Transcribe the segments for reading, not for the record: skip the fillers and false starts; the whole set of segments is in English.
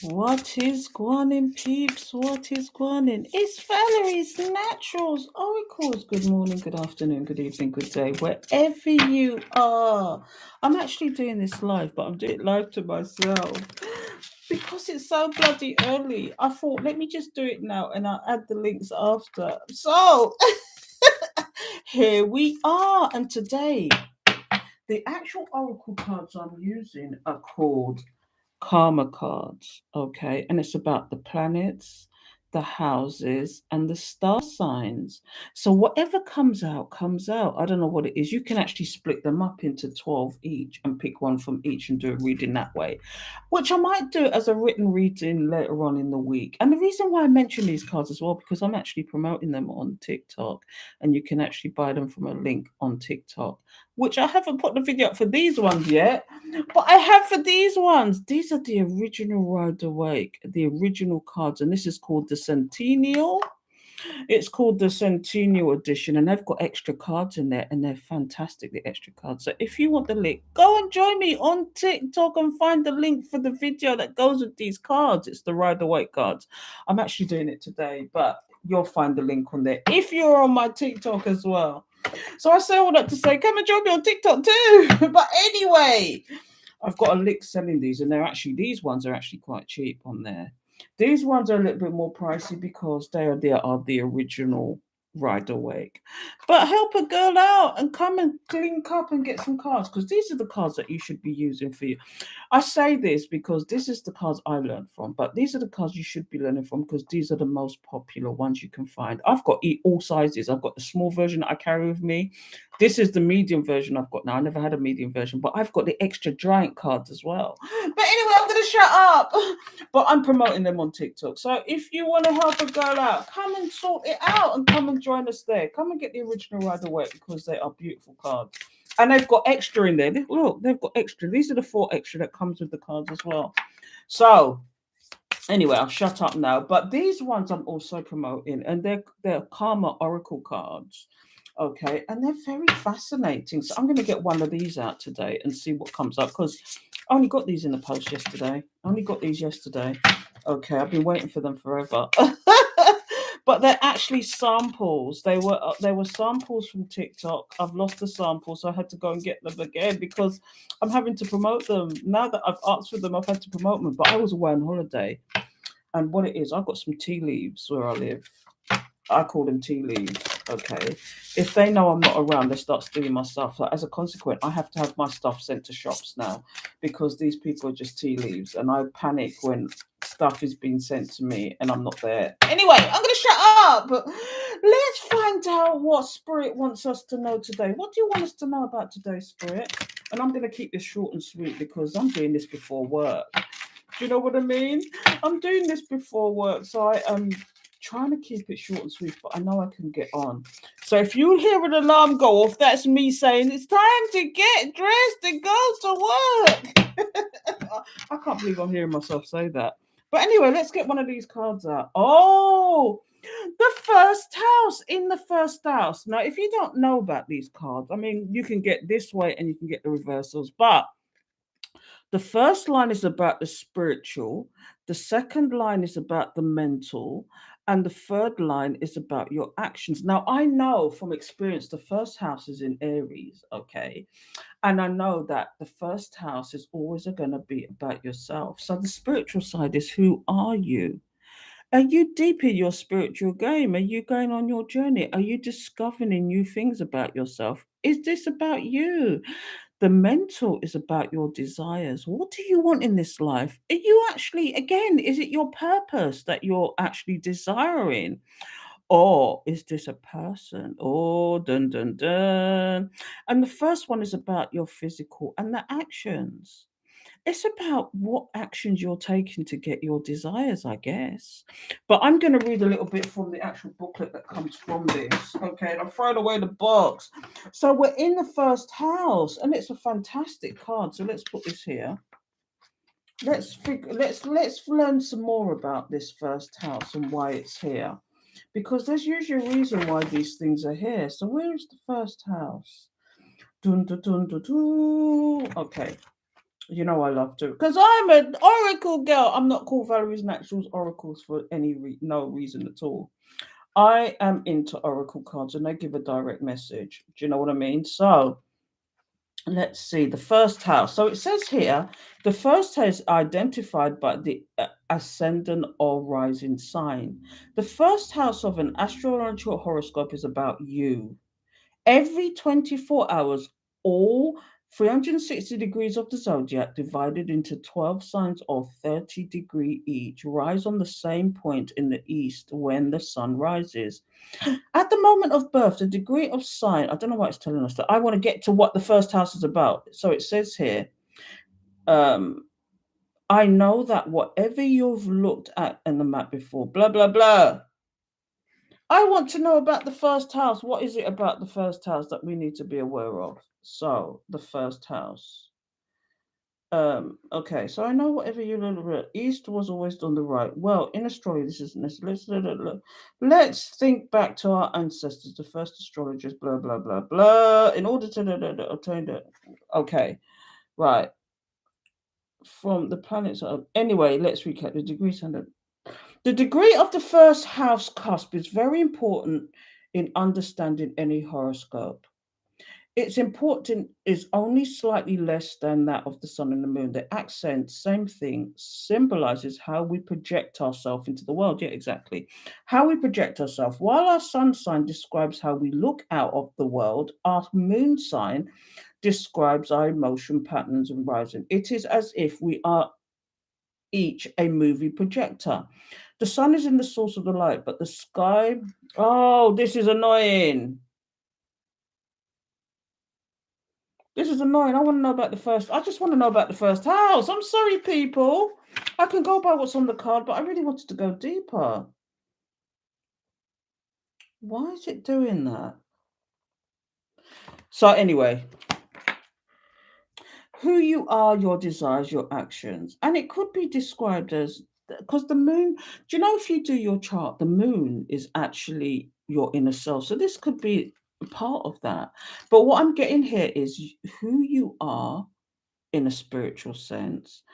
What is gwan peeps? What is gwan? It's Valerie's Naturals Oracles. Good morning, good afternoon, good evening, good day, wherever you are. I'm actually doing this live, but I'm doing it live to myself because it's so bloody early. I thought, let me just do it now and I'll add the links after. So here we are. And today, the actual Oracle cards I'm using are called karma cards, okay? And it's about the planets, the houses, and the star signs. So whatever comes out, comes out. I don't know what it is. You can actually split them up into 12 each and pick one from each and do a reading that way, which I might do as a written reading later on in the week. And the reason why I mention these cards as well, because I'm actually promoting them on TikTok, and you can actually buy them from a link on TikTok, which I haven't put the video up for these ones yet, but I have for these ones. These are the original Ride Awake, the original cards, and this is called the Centennial. It's called the Centennial Edition, and they've got extra cards in there, and they're fantastic, the extra cards. So if you want the link, go and join me on TikTok and find the link for the video that goes with these cards. It's the Ride Awake cards. I'm actually doing it today, but you'll find the link on there if you're on my TikTok as well. So I say all that to say, come and join me on TikTok too. But anyway, I've got a lick selling these, and these ones are actually quite cheap on there. These ones are a little bit more pricey because they are the original Ride Awake. But help a girl out and come and link up and get some cards, because these are the cards that you should be using for you. I say this because this is the cards I learned from, but these are the cards you should be learning from because these are the most popular ones you can find. I've got all sizes. I've got the small version that I carry with me. This is the medium version I've got now. I never had a medium version, but I've got the extra giant cards as well. But anyway, I'm going to shut up. But I'm promoting them on TikTok. So if you want to help a girl out, come and sort it out and come and join us there. Come and get the original Ride Away because they are beautiful cards. And they've got extra in there. Look, they've got extra. These are the 4 extra that comes with the cards as well. So anyway, I'll shut up now. But these ones I'm also promoting, and they're Karma Oracle cards. Okay, and they're very fascinating. So I'm going to get one of these out today and see what comes up, because I only got these in the post yesterday. I only got these yesterday. Okay, I've been waiting for them forever. But they're actually samples. They were samples from TikTok. I've lost the samples, so I had to go and get them again because I'm having to promote them. Now that I've asked for them, I've had to promote them. But I was away on holiday, and what it is, I've got some tea leaves where I live. I call them tea leaves. Okay, if they know I'm not around, they start stealing my stuff. So as a consequence, I have to have my stuff sent to shops now because these people are just tea leaves, and I panic when stuff is being sent to me and I'm not there. Anyway, I'm going to shut up. Let's find out what Spirit wants us to know today. What do you want us to know about today, Spirit? And I'm going to keep this short and sweet because I'm doing this before work. Do you know what I mean? I'm doing this before work, so I am trying to keep it short and sweet, but I know I can get on. So if you hear an alarm go off, that's me saying it's time to get dressed and go to work. I can't believe I'm hearing myself say that. But anyway, let's get one of these cards out. Oh, the first house, in the first house. Now, if you don't know about these cards, I mean, you can get this way and you can get the reversals, but the first line is about the spiritual, the second line is about the mental, and the third line is about your actions. Now, I know from experience the first house is in Aries, okay? And I know that the first house is always going to be about yourself. So the spiritual side is, who are you? Are you deep in your spiritual game? Are you going on your journey? Are you discovering new things about yourself? Is this about you? The mental is about your desires. What do you want in this life? Are you actually, again, is it your purpose that you're actually desiring? Or is this a person? Oh, dun dun dun. And the first one is about your physical and the actions. It's about what actions you're taking to get your desires, I guess. But I'm going to read a little bit from the actual booklet that comes from this. Okay, and I've thrown away the box. So we're in the first house, and it's a fantastic card. So let's put this here. Let's learn some more about this first house and why it's here, because there's usually a reason why these things are here. So where is the first house? Dun dun dun dun dun. Okay. You know I love to, because I'm an oracle girl. I'm not called Valerie's Naturals Oracles for no reason at all. I am into oracle cards, and they give a direct message. Do you know what I mean? So let's see the first house. So it says here, the first house identified by the ascendant or rising sign. The first house of an astrological horoscope is about you. Every 24 hours, all 360 degrees of the zodiac, divided into 12 signs of 30 degree each, rise on the same point in the east when the sun rises. At the moment of birth, the degree of sign, I don't know why it's telling us that. I want to get to what the first house is about. So it says here, um, I know that whatever you've looked at in the map before, blah, blah, blah. I want to know about the first house. What is it about the first house that we need to be aware of? So, the first house. Okay, so I know whatever you look at, east was always on the right. Well, in astrology, this isn't necessarily. Let's think back to our ancestors, the first astrologers, blah blah blah blah. In order to obtain the, okay, right, from the planets. Anyway, let's recap the degrees. The degree of the first house cusp is very important in understanding any horoscope. Its importance is only slightly less than that of the sun and the moon. The accent, same thing, symbolizes how we project ourselves into the world. Yeah, exactly. How we project ourselves. While our sun sign describes how we look out of the world, our moon sign describes our emotion patterns and rising. It is as if we are each a movie projector. The sun is in the source of the light, but the sky. Oh, this is annoying. This is annoying. I want to know about the first. I just want to know about the first house. I'm sorry, people. I can go by what's on the card, but I really wanted to go deeper. Why is it doing that? So, anyway, who you are, your desires, your actions. And it could be described as, because the moon, do you know, if you do your chart, the moon is actually your inner self. So, this could be part of that. But what I'm getting here is who you are in a spiritual sense,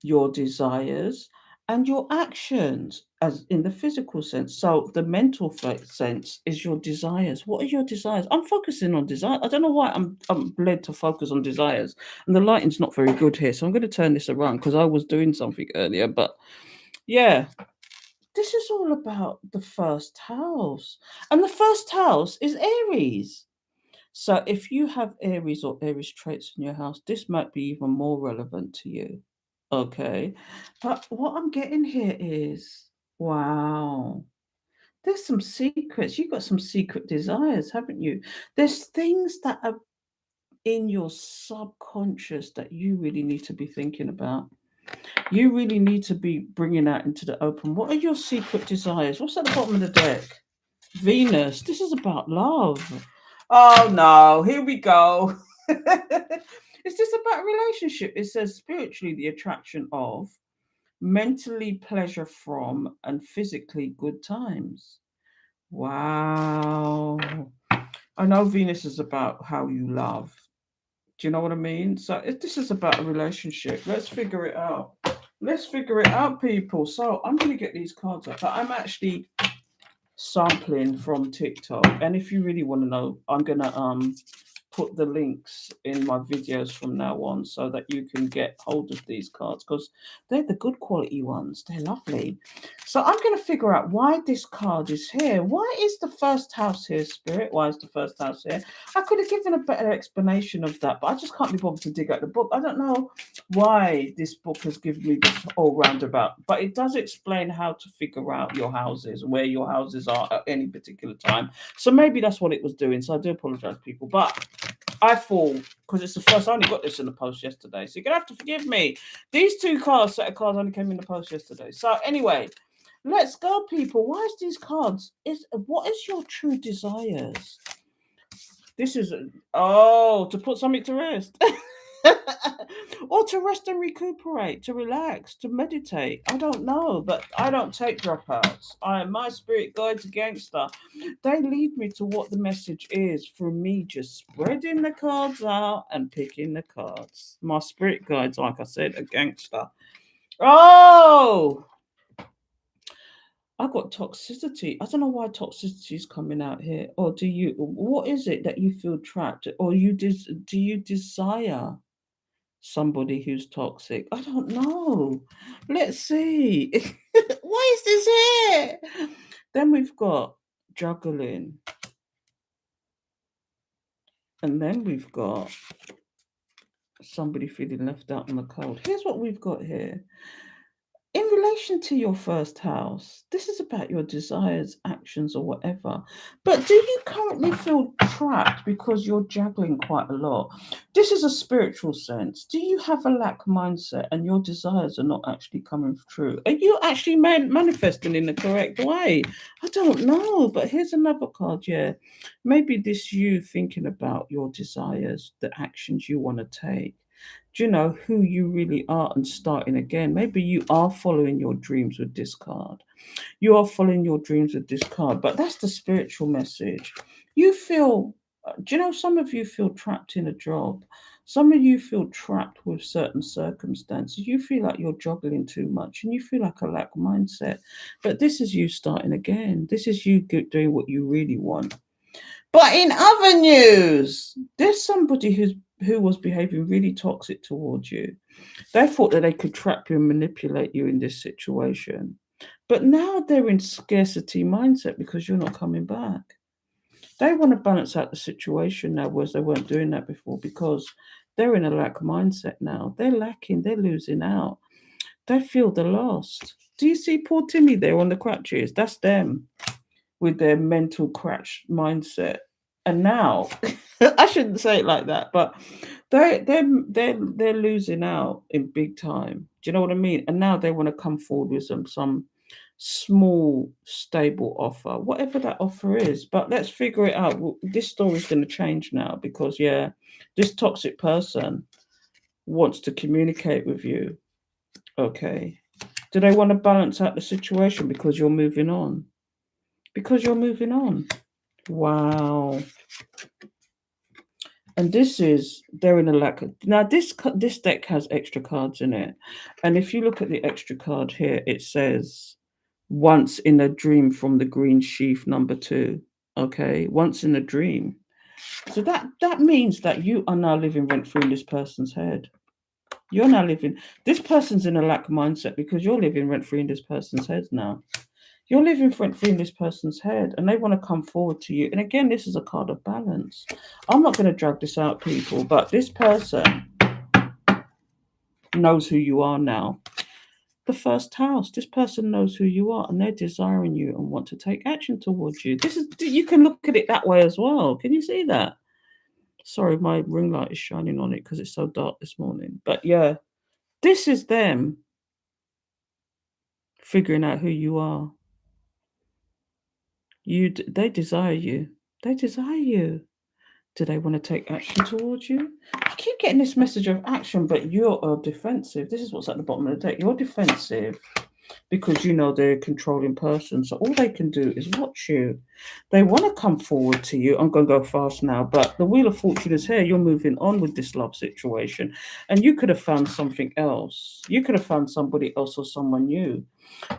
your desires and your actions as in the physical sense. So the mental sense is your desires. What are your desires? I'm focusing on desire. I don't know why I'm led to focus on desires, and the lighting's not very good here, so I'm going to turn this around because I was doing something earlier. But yeah, this is all about the first house, and the first house is Aries. So if you have Aries or Aries traits in your house, this might be even more relevant to you. Okay. But what I'm getting here is, wow, there's some secrets. You've got some secret desires, haven't you? There's things that are in your subconscious that you really need to be thinking about. You really need to be bringing out into the open. What are your secret desires? What's at the bottom of the deck? Venus. This is about love. Oh no, here we go. Is this about a relationship? It says spiritually the attraction of, mentally pleasure from, and physically good times. Wow. I know Venus is about how you love. Do you know what I mean? So if this is about a relationship, let's figure it out. Let's figure it out, people. So I'm going to get these cards up. But I'm actually sampling from TikTok. And if you really want to know, I'm going to put the links in my videos from now on so that you can get hold of these cards because they're the good quality ones. They're lovely. So I'm going to figure out why this card is here. Why is the first house here, Spirit? Why is the first house here? I could have given a better explanation of that, but I just can't be bothered to dig out the book. I don't know why this book has given me this whole roundabout, but it does explain how to figure out your houses, where your houses are at any particular time. So maybe that's what it was doing. So I do apologize, people. But I fall because it's the first. I only got this in the post yesterday, so you're gonna have to forgive me. These two set of cards only came in the post yesterday. So anyway, let's go, people. Why is these cards? What is your true desires? This is to put something to rest. Or to rest and recuperate, to relax, to meditate. I don't know, but I don't take dropouts. My spirit guides a gangster. They lead me to what the message is through me just spreading the cards out and picking the cards. My spirit guides, like I said, a gangster. Oh, I got toxicity. I don't know why toxicity is coming out here. Or do you? What is it that you feel trapped? Or do you desire somebody who's toxic? I don't know. Let's see. Why is this here? Then we've got juggling, and then we've got somebody feeling left out in the cold. Here's what we've got here. In relation to your first house, this is about your desires, actions, or whatever. But do you currently feel trapped because you're juggling quite a lot? This is a spiritual sense. Do you have a lack mindset and your desires are not actually coming true? Are you actually manifesting in the correct way? I don't know, but here's another card. Yeah, maybe this you thinking about your desires, the actions you want to take. Do you know who you really are and starting again? Maybe you are following your dreams with this card. You are following your dreams with this card, but that's the spiritual message. You feel, do you know, some of you feel trapped in a job. Some of you feel trapped with certain circumstances. You feel like you're juggling too much and you feel like a lack mindset. But this is you starting again. This is you doing what you really want. But in other news, there's somebody who was behaving really toxic towards you. They thought that they could trap you and manipulate you in this situation. But now they're in scarcity mindset because you're not coming back. They want to balance out the situation now, whereas they weren't doing that before because they're in a lack mindset now. They're lacking, they're losing out. They feel they're lost. Do you see poor Timmy there on the crutches? That's them with their mental crash mindset. And now, I shouldn't say it like that, but they're losing out in big time. Do you know what I mean? And now they want to come forward with some small stable offer, whatever that offer is. But let's figure it out. This story's going to change now because yeah, this toxic person wants to communicate with you. Okay. Do they want to balance out the situation because you're moving on? Because you're moving on. Wow. And this is they're in a lack of, now this deck has extra cards in it. And if you look at the extra card here, it says once in a dream from the green sheaf number 2. Okay, once in a dream. So that means that you are now living rent free in this person's head. You're now living, this person's in a lack mindset because you're living rent free in this person's head now. You're living rent free in this person's head and they want to come forward to you. And again, this is a card of balance. I'm not going to drag this out, people, but this person knows who you are now. The first house, this person knows who you are and they're desiring you and want to take action towards you. This is, you can look at it that way as well. Can you see that? Sorry, my ring light is shining on it because it's so dark this morning. But yeah, this is them figuring out who you are. They desire you. They desire you. Do they want to take action towards you? I keep getting this message of action, but you're defensive. This is what's at the bottom of the deck. You're defensive because you know they're a controlling person. So all they can do is watch you. They want to come forward to you. I'm going to go fast now, but the Wheel of Fortune is here. You're moving on with this love situation. And you could have found something else. You could have found somebody else or someone new.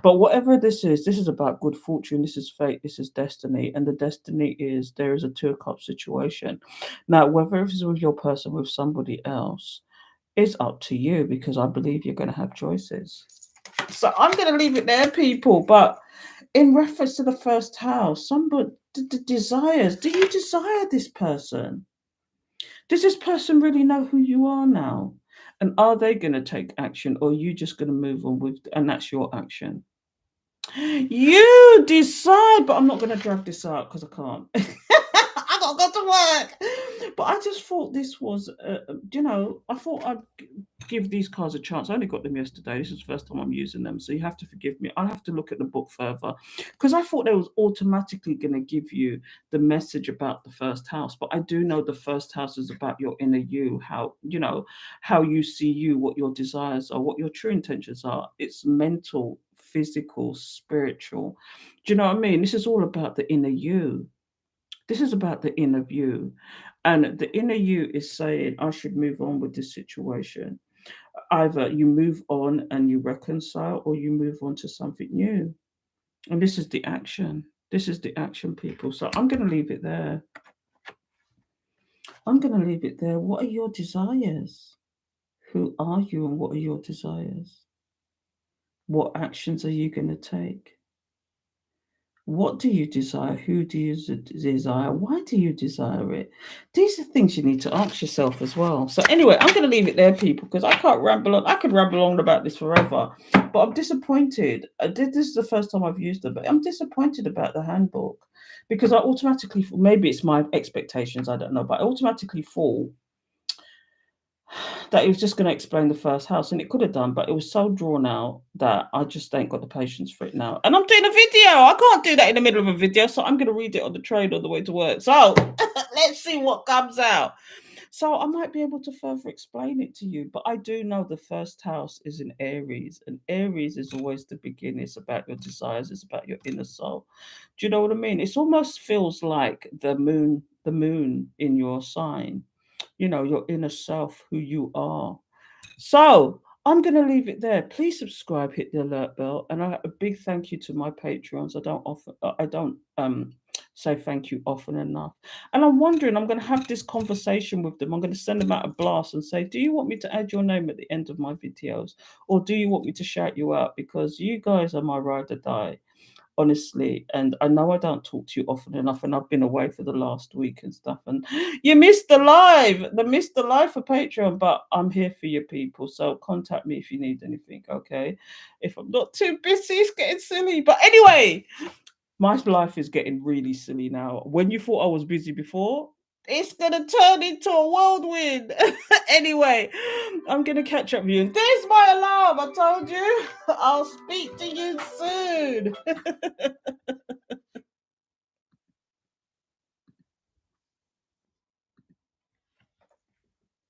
But whatever this is about good fortune. This is fate. This is destiny. And the destiny is there is a 2 of Cups situation. Now, whether it's with your person, with somebody else, is up to you because I believe you're going to have choices. So I'm going to leave it there, people. But in reference to the first house, somebody desires. Do you desire this person? Does this person really know who you are now? And are they going to take action or are you just going to move on with, and that's your action? You decide, but I'm not going to drag this out because I can't. I I've got to work. But I just thought this was, I thought I'd give these cards a chance. I only got them yesterday. This is the first time I'm using them, so you have to forgive me. I'll have to look at the book further because I thought they was automatically going to give you the message about the first house. But I do know the first house is about your inner you, how you see you, what your desires are, what your true intentions are. It's mental, physical, spiritual. Do you know what I mean? This is all about the inner you. This is about the inner you. And the inner you is saying, I should move on with this situation. Either you move on and you reconcile, or you move on to something new. And this is the action. This is the action, people. So I'm going to leave it there. I'm going to leave it there. What are your desires? Who are you and what are your desires? What actions are you going to take? What do you desire? Who do you desire? Why do you desire it? These are things you need to ask yourself as well. So anyway, I'm going to leave it there, people, because I can't ramble on. I could ramble on about this forever, but I'm disappointed. This is the first time I've used it, but I'm disappointed about the handbook because I automatically, maybe it's my expectations, I don't know, but I automatically thought that it was just going to explain the first house, and it could have done, but it was so drawn out that I just ain't got the patience for it now. And I'm doing a video. I can't do that in the middle of a video, so I'm going to read it on the train on the way to work. So let's see what comes out. So I might be able to further explain it to you, but I do know the first house is in Aries, and Aries is always the beginning. It's about your desires. It's about your inner soul. Do you know what I mean? It almost feels like the moon in your sign, your inner self, who you are. So I'm going to leave it there. Please subscribe, hit the alert bell, and a big thank you to my Patreons. I don't say thank you often enough. And I'm wondering, I'm going to have this conversation with them. I'm going to send them out a blast and say, do you want me to add your name at the end of my videos, or do you want me to shout you out? Because you guys are my ride or die, honestly. And I know I don't talk to you often enough, and I've been away for the last week and stuff, and you missed the live for Patreon, but I'm here for you, people. So contact me if you need anything, okay? If I'm not too busy, it's getting silly. But anyway, my life is getting really silly now. When you thought I was busy before, it's gonna turn into a whirlwind. Anyway, I'm gonna catch up with you. And there's my alarm. I told you. I'll speak to you soon.